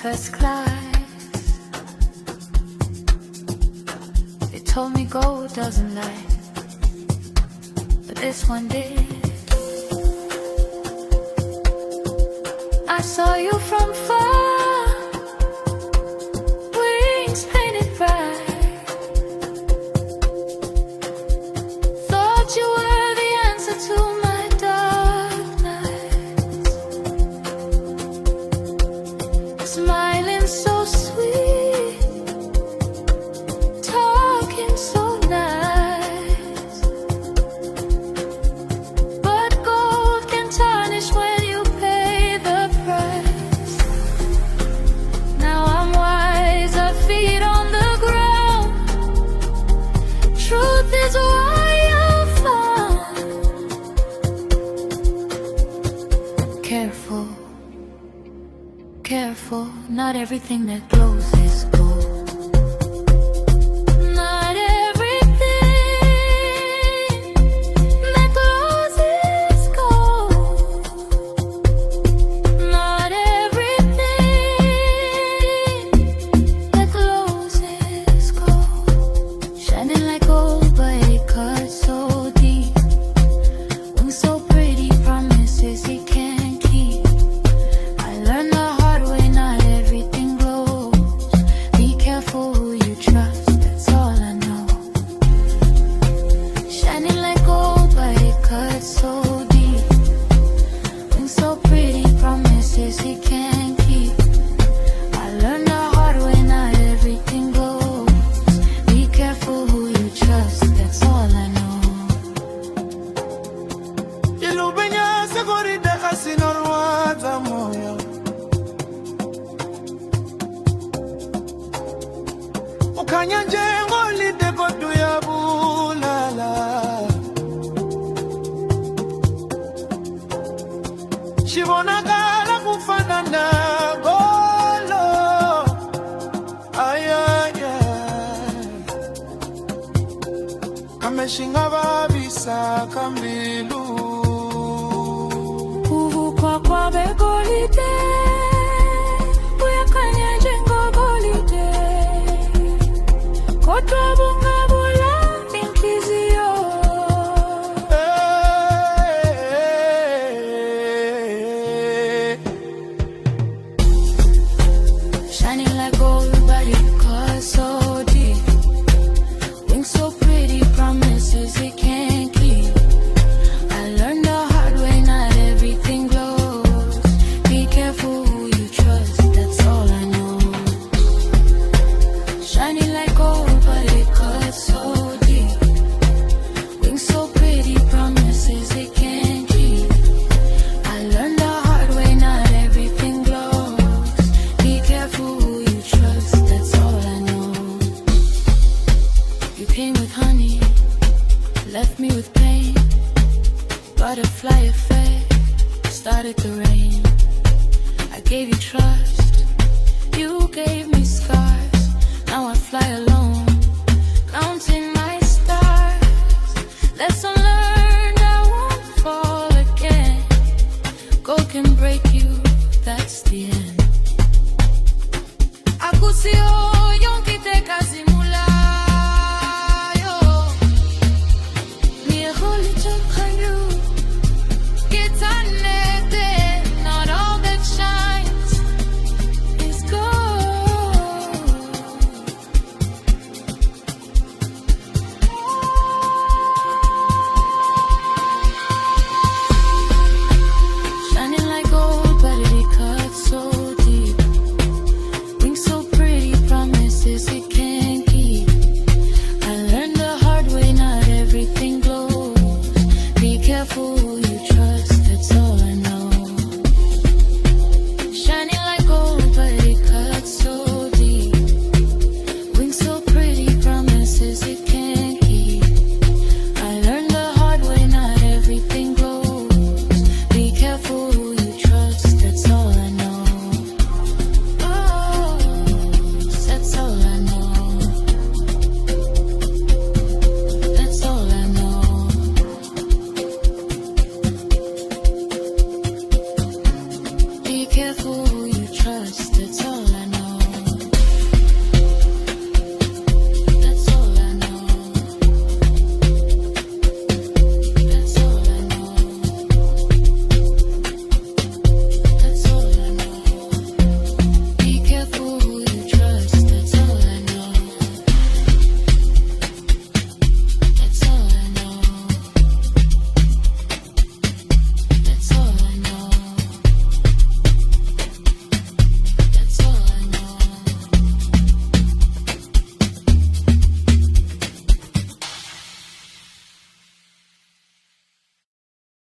First class. They told me gold doesn't lie, but this one did. I saw you from far, wings painted bright. Thought you were the answer to my dark nights. Smiling so sweet, talking so nice, but gold can tarnish when you pay the price. Now I'm wiser, feet on the ground. Truth is why I'm found. Careful, careful, not everything that glows is gold. Not everything that glows is gold. Not everything that glows is gold. Shining like gold, but it cuts so deep. Wings so pretty, promises he can't keep. I learned the hard way, not everything glows. Be careful who you trust, that's all I know. Shining like gold, but it cuts so deep. Wings so pretty, promises he can't keep. I learned the hard way, not everything glows. Be careful who you trust, that's all I know. Ilubenya segorida asinorwaza moyo. Ukanya njengo lide kodu ya bulala. Shibona kala kufanana golo. Ay ay ay. Kameshinga babisa kambilu. Kwa begolide, uyakanya njengogolide. Kodwa bungabula inhliziyo. Shining like gold, but it cuts so deep. Wings so pretty, promises he can't keep. I learned the hard way, not everything glows. Be careful who you trust, that's all I know. Shining like gold, but it cuts so deep. Wings so pretty, promises he can't keep. I learned the hard way, not everything glows. Be careful who you trust, that's all I know. You came with honey, left me with pain. Butterfly effect, started to rain. I gave you trust, you gave me scars. Now I fly alone.